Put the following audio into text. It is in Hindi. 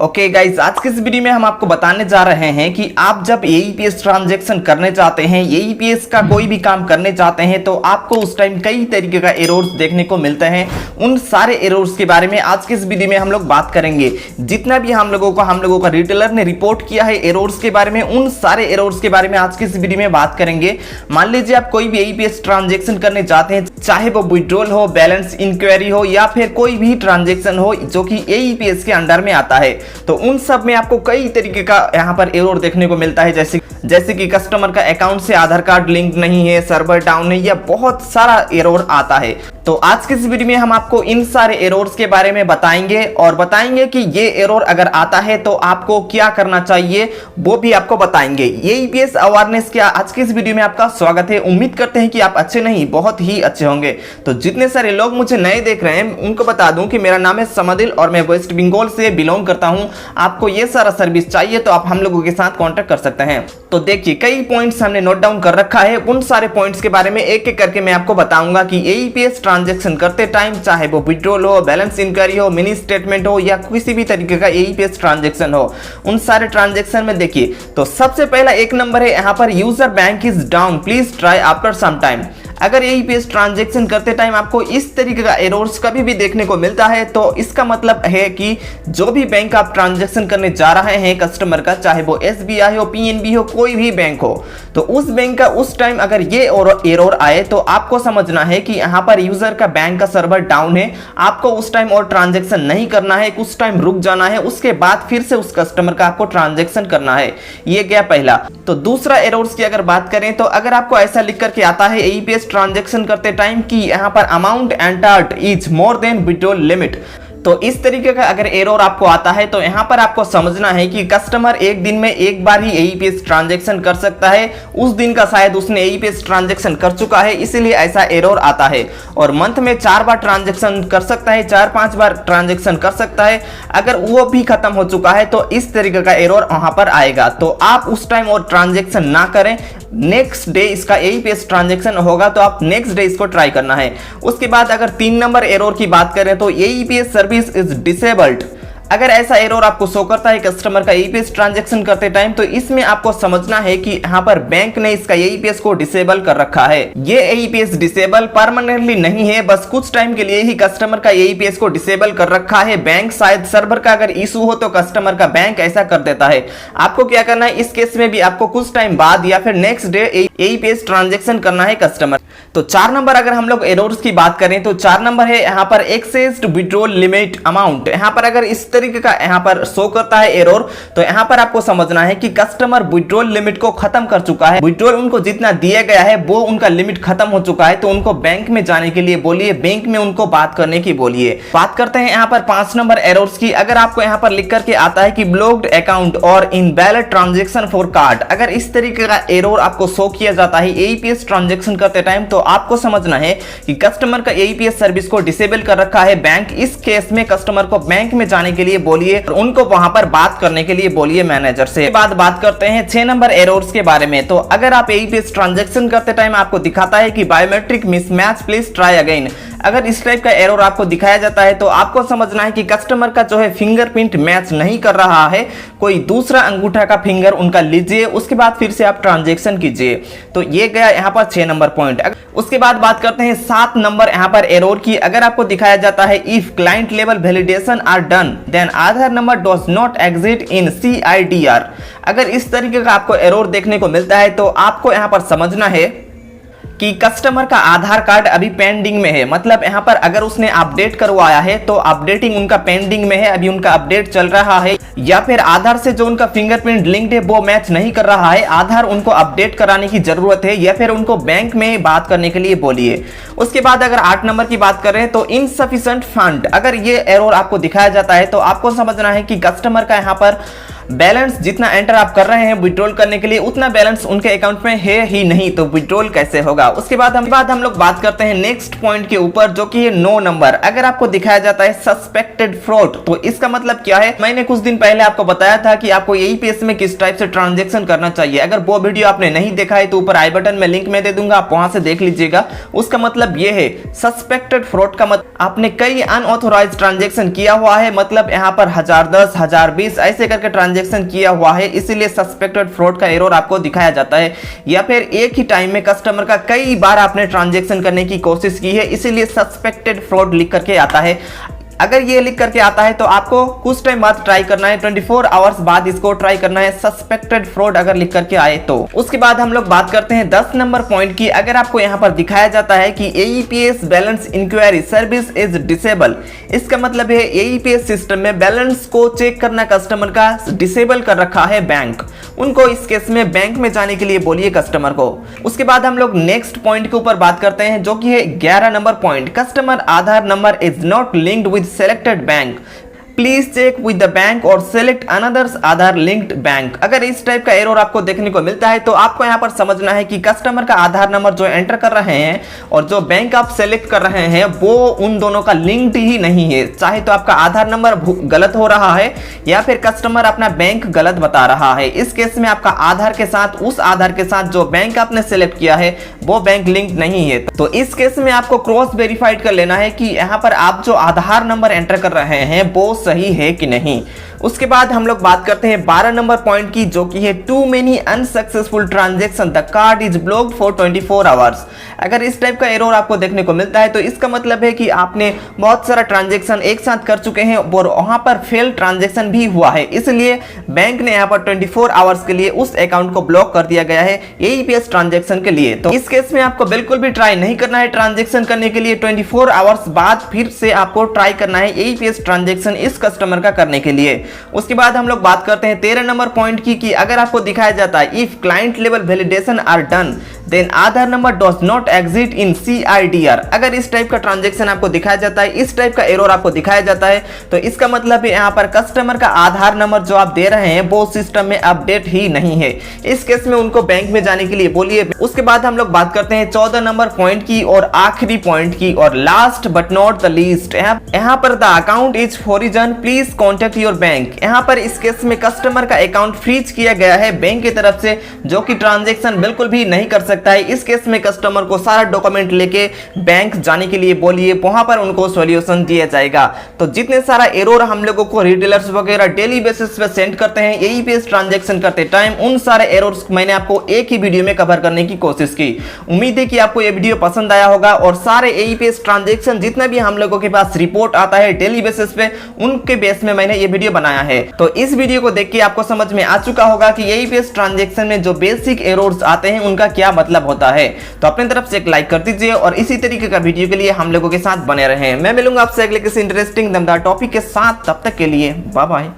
ओके गाइज, आज के इस वीडियो में हम आपको बताने जा रहे हैं कि आप जब एईपीएस ट्रांजैक्शन करने चाहते हैं, एईपीएस का कोई भी काम करने चाहते हैं तो आपको उस टाइम कई तरीके का एरर्स देखने को मिलते हैं। उन सारे एरर्स के बारे में आज के इस वीडियो में हम लोग बात करेंगे। जितना भी हम लोगों का रिटेलर ने रिपोर्ट किया है एरर्स के बारे में, उन सारे एरर्स के बारे में आज के इस वीडियो में बात करेंगे। मान लीजिए आप कोई भी एईपीएस ट्रांजैक्शन करने चाहते हैं, चाहे वो विड्रॉल हो, बैलेंस इंक्वायरी हो या फिर कोई भी ट्रांजैक्शन हो जो कि एईपीएस के अंडर में आता है, तो उन सब में आपको कई तरीके का यहाँ पर एरर देखने को मिलता है। जैसे कि कस्टमर का अकाउंट से आधार कार्ड लिंक नहीं है, सर्वर डाउन है, या बहुत सारा एरर आता है। तो आज के इस वीडियो में हम आपको इन सारे एरर्स के बारे में बताएंगे और बताएंगे कि ये एरर अगर आता है तो आपको क्या करना चाहिए, वो भी आपको बताएंगे। एईपीएस अवेयरनेस के आज के इस वीडियो में आपका स्वागत है। उम्मीद करते हैं कि आप अच्छे नहीं, बहुत ही अच्छे होंगे। तो जितने सारे लोग मुझे नए देख रहे हैं उनको बता दूं कि मेरा नाम है समदिल और मैं वेस्ट बंगाल से बिलोंग करता हूं। आपको ये सारा सर्विस चाहिए तो आप हम लोगों के साथ कांटेक्ट कर सकते हैं। तो देखिए, कई पॉइंट्स हमने नोट डाउन कर रखा है। उन सारे पॉइंट्स के बारे में एक एक करके मैं आपको बताऊंगा कि एईपीएस ट्रांजैक्शन करते टाइम, चाहे वो विड्रॉल हो, बैलेंस इंक्वायरी हो, मिनी स्टेटमेंट हो या किसी भी तरीके का एईपीएस ट्रांजैक्शन हो, उन सारे ट्रांजैक्शन में देखिए तो सबसे पहला एक नंबर है यहाँ पर, user bank is down, please try after some time. अगर एईपीएस ट्रांजैक्शन करते टाइम आपको इस तरीके का एरर्स कभी भी देखने को मिलता है तो इसका मतलब है कि जो भी बैंक आप ट्रांजैक्शन करने जा रहे हैं कस्टमर का, चाहे वो एसबीआई हो, पीएनबी हो, कोई भी बैंक हो, तो उस बैंक का उस टाइम अगर ये एरर आए तो आपको समझना है कि यहाँ पर यूजर का बैंक का सर्वर डाउन है। आपको उस टाइम और ट्रांजैक्शन नहीं करना है, कुछ टाइम रुक जाना है, उसके बाद फिर से उस कस्टमर का आपको ट्रांजैक्शन करना है। ये गया पहला। तो दूसरा एरर्स की अगर बात करें तो अगर आपको ऐसा लिख करके आता है एईपीएस ट्रांजैक्शन करते टाइम कि यहां पर amount entered is more than withdrawal limit, तो इस तरीके का अगर एरर आपको आता है तो यहां पर आपको समझना है कि कस्टमर एक दिन में एक बार ही एईपीएस ट्रांजैक्शन कर सकता है। उस दिन का शायद उसने एईपीएस ट्रांजैक्शन कर चुका है, इसीलिए ऐसा एरर आता है। और मंथ में 4 बार ट्रांजैक्शन कर सकता है, 4-5 बार ट्रांजैक्शन कर सकता है। अगर वो भी खत्म हो चुका है तो इस तरीके का एरर वहां पर आएगा। तो आप उस टाइम और ट्रांजैक्शन ना करें। नेक्स्ट डे इसका एईपीएस ट्रांजैक्शन होगा तो आप नेक्स्ट डे इसको ट्राई करना है। उसके बाद अगर 3 नंबर एरर की बात करें तो एईपीएस सर्विस इज डिसेबल्ड। अगर ऐसा एरर आपको शो करता है कस्टमर का एईपीएस ट्रांजैक्शन करते टाइम, तो इसमें आपको समझना है कि यहाँ पर बैंक ने इसका एईपीएस को डिसेबल कर रखा है। ये एईपीएस डिसेबल परमानेंटली नहीं है, बस कुछ टाइम के लिए ही कस्टमर का एईपीएस को डिसेबल कर रखा है बैंक। शायद सर्वर का अगर इशू हो तो कस्टमर का बैंक ऐसा कर देता है। आपको क्या करना है, इस केस में भी आपको कुछ टाइम बाद या फिर नेक्स्ट डे एईपीएस ट्रांजैक्शन करना है कस्टमर। तो 4 नंबर अगर हम लोग एरर्स की बात करें तो 4 नंबर है यहाँ पर एक्सेस्ड विड्रॉल लिमिट अमाउंट। यहाँ पर अगर इस तरीके का यहाँ पर शो करता है एरर तो यहाँ पर आपको समझना है कि कस्टमर विड्रॉल लिमिट को खत्म कर चुका है। विड्रॉल उनको जितना दिया गया है वो उनका लिमिट खत्म हो चुका है, तो उनको बैंक में जाने के लिए बोलिए, बैंक में उनको बात करने की बोलिए। बात करते हैं यहाँ पर 5 नंबर एरर्स की। अगर आपको यहाँ पर लिख करके आता है कि ब्लॉक्ड अकाउंट और इनवैलिड ट्रांजैक्शन फॉर कार्ड, अगर इस तरीके का एरर आपको शो किया जाता है एईपीएस ट्रांजैक्शन करते टाइम, तो आपको समझना है कि कस्टमर का एईपीएस सर्विस को डिसेबल कर रखा है बैंक। इस केस में कस्टमर को बैंक में जाने के लिए बोलिए, उनको वहां पर बात करने के लिए बोलिए मैनेजर से। बाद बात करते हैं 6 नंबर एरर्स के बारे में। तो अगर आप एईपीएस ट्रांजैक्शन करते टाइम आपको दिखाता है कि biometric mismatch, please try again, अगर इस टाइप का एरर आपको दिखाया जाता है तो आपको समझना है कि कस्टमर का जो है फिंगरप्रिंट मैच नहीं कर रहा है, कोई दूसरा अंगूठा का फिंगर उनका लीजिए, उसके बाद फिर से आप ट्रांजैक्शन कीजिए। तो ये गया यहाँ पर 6 नंबर पॉइंट। उसके बाद बात करते हैं 7 नंबर यहाँ पर एरर की। अगर आपको दिखाया जाता है if client level validation are done then Aadhaar number does not exit in CIDR, अगर इस तरीके का आपको एरर देखने को मिलता है तो आपको यहाँ पर समझना है कि कस्टमर का आधार कार्ड अभी पेंडिंग में है। मतलब यहाँ पर अगर उसने अपडेट करवाया है तो अपडेटिंग उनका पेंडिंग में है, अभी उनका अपडेट चल रहा है, या फिर आधार से जो उनका फिंगरप्रिंट लिंक्ड है वो मैच नहीं कर रहा है, आधार उनको अपडेट कराने की जरूरत है, या फिर उनको बैंक में बात करने के लिए बोलिए। उसके बाद अगर 8 नंबर की बात करें तो इनसफिशिएंट फंड, अगर ये एरर आपको दिखाया जाता है तो आपको समझना है कि कस्टमर का यहाँ पर बैलेंस जितना एंटर आप कर रहे हैं विड्रॉल करने के लिए उतना बैलेंस उनके अकाउंट में है ही नहीं, तो विड्रॉल कैसे होगा। उसके बाद हम लोग बात करते हैं नेक्स्ट पॉइंट के ऊपर, जो कि है 9 नंबर। अगर आपको दिखाया जाता है सस्पेक्टेड फ्रॉड, तो इसका मतलब क्या है, मैंने कुछ दिन पहले आपको बताया था कि आपको एईपीएस में किस टाइप से ट्रांजैक्शन करना चाहिए। अगर वो वीडियो आपने नहीं देखा है तो ऊपर आई बटन में लिंक में दे दूंगा, आप वहां से देख लीजिएगा। उसका मतलब मतलब ये है सस्पेक्टेड फ्रॉड का मतलब आपने कई अनऑथोराइज्ड ट्रांजैक्शन किया हुआ है, मतलब यहाँ पर 1010, 1020 ऐसे करके ट्रांजैक्शन किया हुआ है, इसीलिए सस्पेक्टेड फ्रॉड का एरर आपको दिखाया जाता है। या फिर एक ही टाइम में कस्टमर का कई बार आपने ट्रांजैक्शन करने की कोशिश की है, इसीलिए सस्पेक्टेड फ्रॉड लिख करके आता है। अगर ये लिख करके आता है तो आपको कुछ टाइम बाद ट्राई करना है, 24 आवर्स बाद इसको ट्राई करना है, सस्पेक्टेड फ्रॉड अगर लिख करके आए तो। उसके बाद हम लोग बात करते हैं 10 नंबर पॉइंट की। अगर आपको यहाँ पर दिखाया जाता है कि AEPS balance inquiry service is disable, इसका मतलब है AEPS सिस्टम में बैलेंस को चेक करना कस्टमर का डिसेबल कर रखा है बैंक, उनको इस केस में बैंक में जाने के लिए बोलिए कस्टमर को। उसके बाद हम लोग नेक्स्ट पॉइंट के ऊपर बात करते हैं जो कि है 11 number point, customer Aadhaar number is not linked with selected bank, please check with the bank और select another's Aadhaar linked bank. अगर इस टाइप का एरर आपको देखने को मिलता है तो आपको यहाँ पर समझना है कि कस्टमर का आधार नंबर जो एंटर कर रहे हैं और जो बैंक आप सेलेक्ट कर रहे हैं वो उन दोनों का लिंक्ड ही नहीं है। चाहे तो आपका आधार नंबर गलत हो रहा है या फिर कस्टमर अपना बैंक गलत बता रहा है, इस केस में आपका आधार के साथ उस आधार के साथ जो बैंक आपने सेलेक्ट किया है वो बैंक लिंक्ड नहीं है। तो इस केस में आपको क्रॉस वेरीफाइड कर लेना है कि यहाँ पर आप जो आधार नंबर एंटर कर रहे हैं वो सही है कि नहीं। उसके बाद हम लोग बात करते हैं 12 नंबर पॉइंट की जो कि है too many unsuccessful transaction, the card is blocked for 24 hours. अगर इस टाइप का एरर आपको देखने को मिलता है तो इसका मतलब है कि आपने बहुत सारा ट्रांजैक्शन एक साथ कर चुके हैं और वहां पर फेल ट्रांजैक्शन भी हुआ है, इसलिए बैंक ने यहाँ पर 24 आवर्स के लिए उस अकाउंट को ब्लॉक कर दिया गया है AEPS ट्रांजैक्शन के लिए। तो इस केस में आपको बिल्कुल भी ट्राई नहीं करना है ट्रांजैक्शन करने के लिए, 24 आवर्स बाद फिर से आपको ट्राई करना है AEPS ट्रांजैक्शन इस कस्टमर का करने के लिए। उसके बाद हम लोग बात करते हैं 13 नंबर पॉइंट की कि अगर आपको दिखाया जाता है if client level validation are done then Aadhaar number does not exit in CIDR। अगर इस टाइप का ट्रांजैक्शन आपको दिखाया जाता है, इस टाइप का एरर आपको दिखाया जाता है तो इसका मतलब है यहाँ पर कस्टमर का आधार नंबर जो आप दे रहे हैं वो सिस्टम में अपडेट ही नहीं है, इस केस में उनको बैंक में जाने के लिए बोलिए। उसके बाद हम लोग बात करते हैं 14 नंबर पॉइंट की और आखिरी पॉइंट की और last but not the least, यहाँ पर the account is frozen please contact your bank. यहाँ पर इस केस में कस्टमर का अकाउंट फ्रीज किया गया है बैंक की तरफ से, जो कि ट्रांजैक्शन बिल्कुल भी नहीं कर सकता है। इस केस में कस्टमर को सारा डॉक्यूमेंट लेके बैंक जाने के लिए बोलिए, वहां पर उनको सॉल्यूशन दिया जाएगा। तो जितने सारा एरर हम लोगों को रिटेलर्स वगैरह डेली बेसिस पे सेंड करते हैं AEPS ट्रांजैक्शन करते टाइम, उन सारे एरर्स मैंने आपको एक ही वीडियो में कवर करने की कोशिश की। उम्मीद है कि आपको ये वीडियो पसंद आया होगा और सारे AEPS ट्रांजैक्शन जितना भी हम लोगों के पास रिपोर्ट आता है डेली बेसिस पे, उनके बेस में मैंने ये वीडियो बनाया है। तो इस वीडियो को देख के आपको समझ में आ चुका होगा कि AEPS ट्रांजैक्शन में जो बेसिक एरर्स आते हैं उनका क्या मतलब होता है। तो अपनी तरफ से एक लाइक कर दीजिए और इसी तरीके का वीडियो के लिए हम लोगों के साथ बने रहें। मैं मिलूंगा आपसे अगले किसी इंटरेस्टिंग दमदार टॉपिक के साथ, तब तक के लिए बाय बाय।